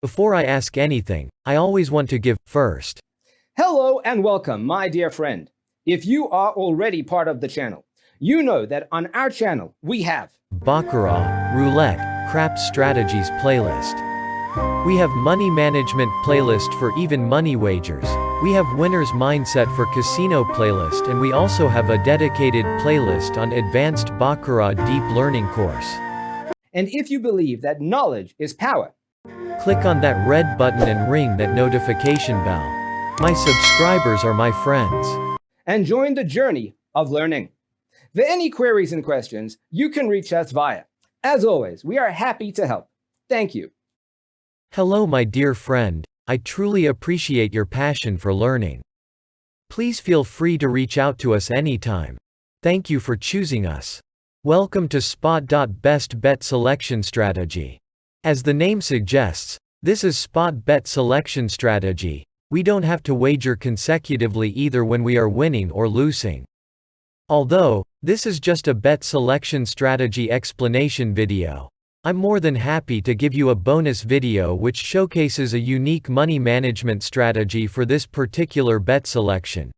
Before I ask anything, I always want to give first. Hello and welcome, my dear friend. If you are already part of the channel, you know that on our channel we have Baccarat, Roulette, Craps Strategies playlist. We have Money Management playlist for even money wagers. We have Winner's Mindset for Casino playlist, and we also have a dedicated playlist on Advanced Baccarat Deep Learning course. And if you believe that knowledge is power, click on that red button and ring that notification bell. My subscribers are my friends. And join the journey of learning. For any queries and questions, you can reach us via. As always, we are happy to help. Thank you. Hello my dear friend, I truly appreciate your passion for learning. Please feel free to reach out to us anytime. Thank you for choosing us. Welcome to Spot Dot Best Bet Selection Strategy. As the name suggests, this is spot bet selection strategy. We don't have to wager consecutively either when we are winning or losing. Although, this is just a bet selection strategy explanation video, I'm more than happy to give you a bonus video which showcases a unique money management strategy for this particular bet selection,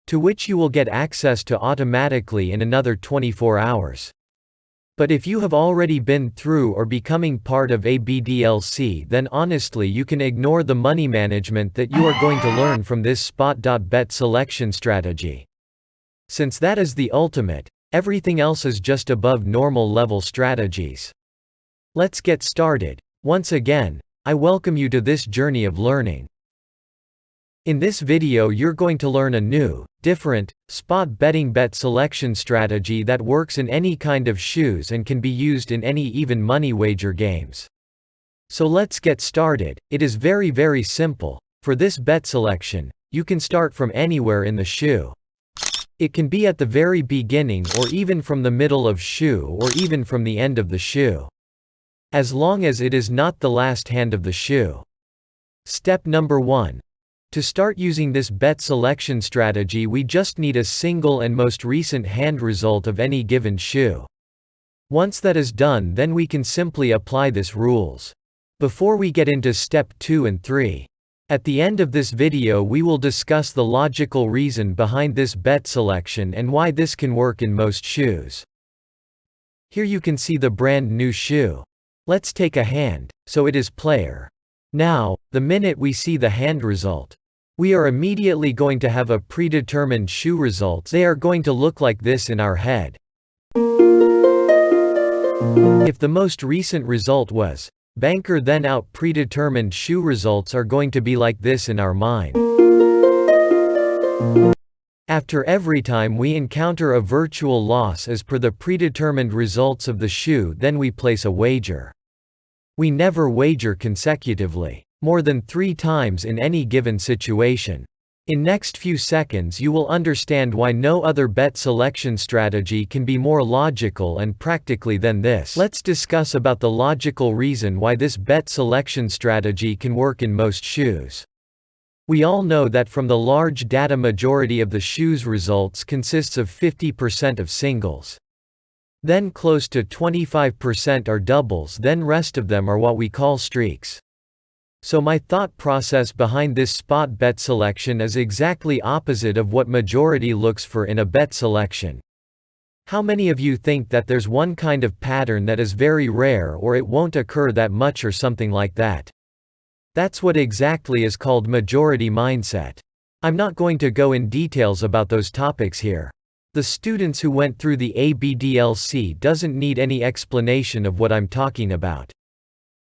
to which you will get access to automatically in another 24 hours. But if you have already been through or becoming part of ABDLC, then honestly you can ignore the money management that you are going to learn from this spot bet selection strategy. Since that is the ultimate, everything else is just above normal level strategies. Let's get started. Once again, I welcome you to this journey of learning. In this video you're going to learn a new, different, spot betting bet selection strategy that works in any kind of shoes and can be used in any even money wager games. So let's get started. It is very simple. For this bet selection, you can start from anywhere in the shoe. It can be at the very beginning or even from the middle of shoe or even from the end of the shoe, as long as it is not the last hand of the shoe. Step number 1. To start using this bet selection strategy, we just need a single and most recent hand result of any given shoe. Once that is done, then we can simply apply this rules. Before we get into step 2 and 3. At the end of this video we will discuss the logical reason behind this bet selection and why this can work in most shoes. Here you can see the brand new shoe. Let's take a hand, so it is player. Now, the minute we see the hand result, we are immediately going to have a predetermined shoe results. They are going to look like this in our head. If the most recent result was banker, then out predetermined shoe results are going to be like this in our mind. After every time we encounter a virtual loss as per the predetermined results of the shoe, then we place a wager. We never wager consecutively, more than 3 times in any given situation. In next few seconds you will understand why no other bet selection strategy can be more logical and practically than this. Let's discuss about the logical reason why this bet selection strategy can work in most shoes. We all know that from the large data, majority of the shoes results consists of 50% of singles. Then close to 25% are doubles, then rest of them are what we call streaks. So my thought process behind this spot bet selection is exactly opposite of what majority looks for in a bet selection. How many of you think that there's one kind of pattern that is very rare or it won't occur that much or something like that? That's what exactly is called majority mindset. I'm not going to go in details about those topics here. The students who went through the ABDLC doesn't need any explanation of what I'm talking about.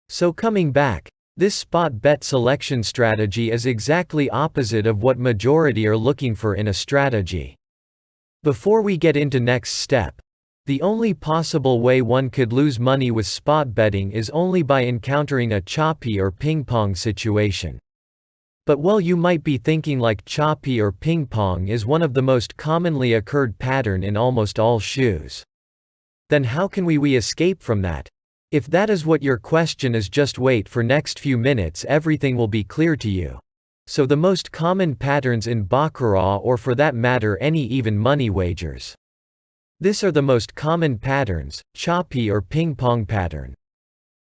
So coming back, this spot bet selection strategy is exactly opposite of what majority are looking for in a strategy. Before we get into next step, the only possible way one could lose money with spot betting is only by encountering a choppy or ping pong situation. But well, you might be thinking like choppy or ping pong is one of the most commonly occurred pattern in almost all shoes. Then how can we escape from that? If that is what your question is, just wait for next few minutes, everything will be clear to you. So the most common patterns in Baccarat, or for that matter any even money wagers. This are the most common patterns: choppy or ping pong pattern.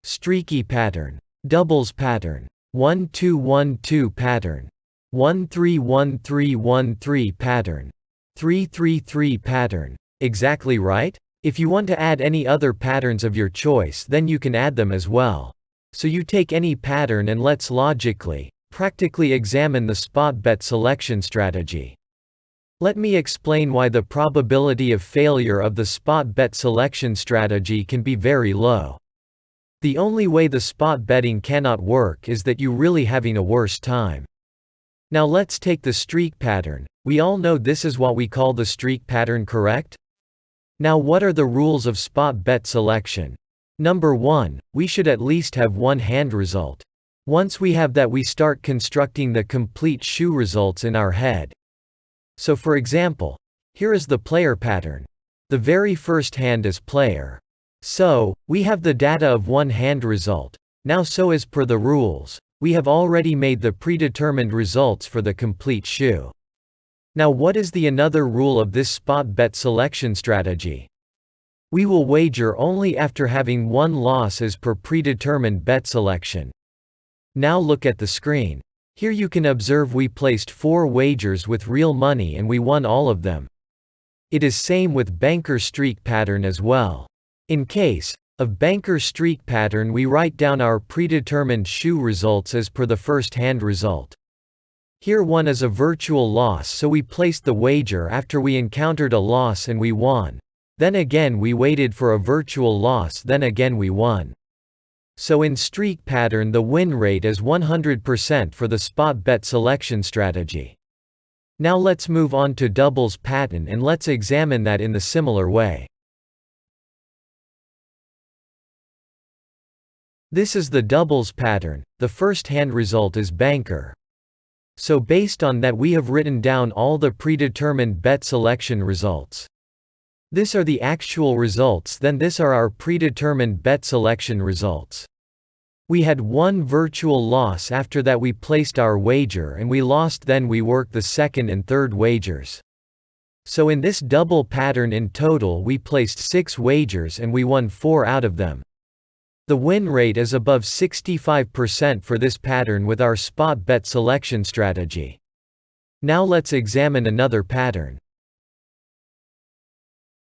streaky pattern, doubles pattern, 1-2-1-2 pattern, 1-3-1-3-1-3 pattern, 3-3-3 pattern. Exactly right? If you want to add any other patterns of your choice, then you can add them as well. So you take any pattern and let's logically, practically examine the spot bet selection strategy. Let me explain why the probability of failure of the spot bet selection strategy can be very low. The only way the spot betting cannot work is that you really having a worse time. Now let's take the streak pattern. We all know this is what we call the streak pattern, correct? Now what are the rules of spot bet selection? Number 1, we should at least have one hand result. Once we have that, we start constructing the complete shoe results in our head. So for example, here is the player pattern. The very first hand is player. So, we have the data of one hand result. Now so as per the rules, we have already made the predetermined results for the complete shoe. Now what is the another rule of this spot bet selection strategy? We will wager only after having one loss as per predetermined bet selection. Now look at the screen. Here you can observe we placed 4 wagers with real money and we won all of them. It is same with banker streak pattern as well. In case of banker streak pattern, we write down our predetermined shoe results as per the first hand result. Here 1 is a virtual loss, so we placed the wager after we encountered a loss and we won. Then again we waited for a virtual loss, then again we won. So in streak pattern the win rate is 100% for the spot bet selection strategy. Now let's move on to doubles pattern and let's examine that in the similar way. This is the doubles pattern. The first hand result is banker. So based on that we have written down all the predetermined bet selection results. This are the actual results, then this are our predetermined bet selection results. We had one virtual loss, after that we placed our wager and we lost, then we worked the second and third wagers. So in this double pattern in total we placed 6 wagers and we won 4 out of them. The win rate is above 65% for this pattern with our spot bet selection strategy. Now let's examine another pattern.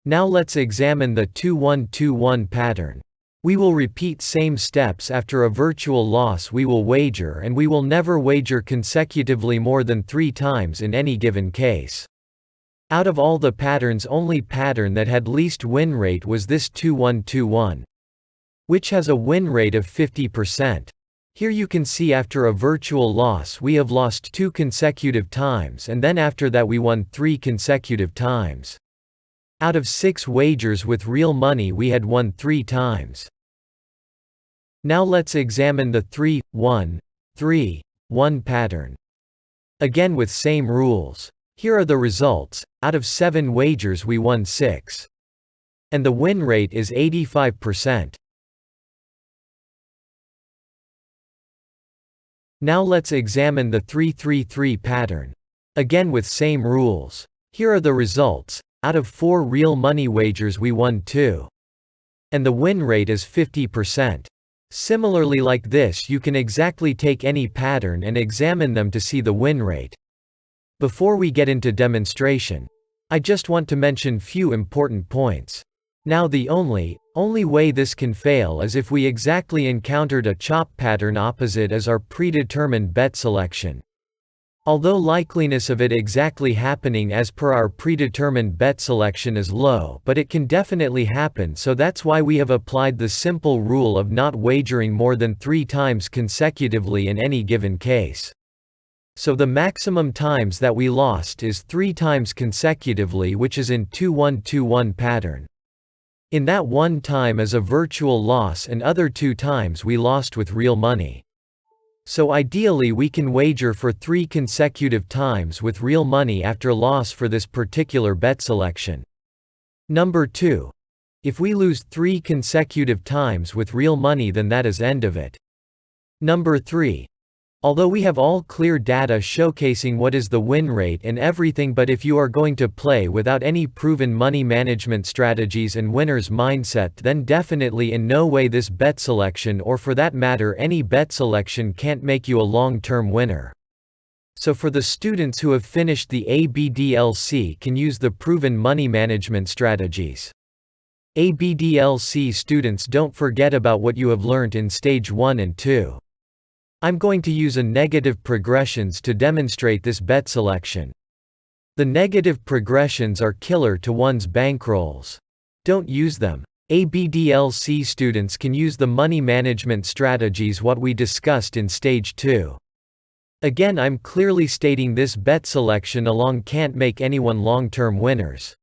Now let's examine the 2-1-2-1 pattern. We will repeat same steps. After a virtual loss we will wager, and we will never wager consecutively more than 3 times in any given case. Out of all the patterns, only pattern that had least win rate was this 2-1-2-1, which has a win rate of 50%. Here you can see after a virtual loss we have lost 2 consecutive times, and then after that we won 3 consecutive times. Out of 6 wagers with real money we had won 3 times. Now let's examine the 3-1-3-1 pattern. Again with same rules. Here are the results. Out of 7 wagers we won 6. And the win rate is 85%. Now let's examine the 3-3-3 pattern. Again with same rules. Here are the results. Out of 4 real money wagers we won 2. And the win rate is 50%. Similarly like this you can exactly take any pattern and examine them to see the win rate. Before we get into demonstration, I just want to mention few important points. Now the only way this can fail is if we exactly encountered a chop pattern opposite as our predetermined bet selection. Although likeliness of it exactly happening as per our predetermined bet selection is low, but it can definitely happen, so that's why we have applied the simple rule of not wagering more than 3 times consecutively in any given case. So the maximum times that we lost is 3 times consecutively, which is in 2-1-2-1 pattern. In that one time as a virtual loss, and other 2 times we lost with real money. So ideally we can wager for 3 consecutive times with real money after loss for this particular bet selection. Number 2. If we lose 3 consecutive times with real money, then that is end of it. Number 3. Although we have all clear data showcasing what is the win rate and everything, but if you are going to play without any proven money management strategies and winner's mindset, then definitely in no way this bet selection, or for that matter any bet selection, can't make you a long-term winner. So for the students who have finished the ABDLC can use the proven money management strategies. ABDLC students, don't forget about what you have learned in stage 1 and 2. I'm going to use a negative progressions to demonstrate this bet selection. The negative progressions are killer to one's bankrolls. Don't use them. ABDLC students can use the money management strategies what we discussed in stage 2. Again, I'm clearly stating this bet selection alone can't make anyone long-term winners.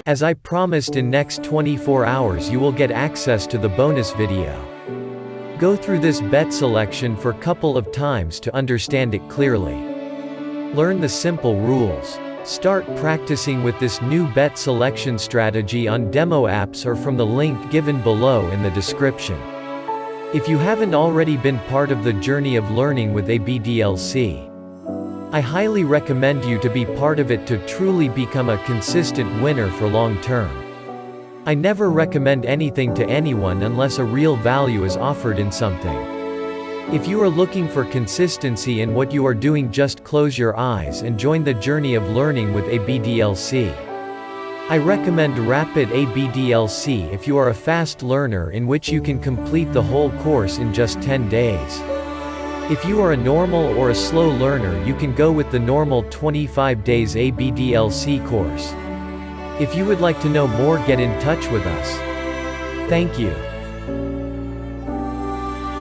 As I promised, in next 24 hours you will get access to the bonus video. Go through this bet selection for couple of times to understand it clearly. Learn the simple rules. Start practicing with this new bet selection strategy on demo apps or from the link given below in the description. If you haven't already been part of the journey of learning with ABDLC, I highly recommend you to be part of it to truly become a consistent winner for long term. I never recommend anything to anyone unless a real value is offered in something. If you are looking for consistency in what you are doing, just close your eyes and join the journey of learning with ABDLC. I recommend Rapid ABDLC if you are a fast learner, in which you can complete the whole course in just 10 days. If you are a normal or a slow learner, you can go with the normal 25 days ABDLC course. If you would like to know more, get in touch with us. Thank you.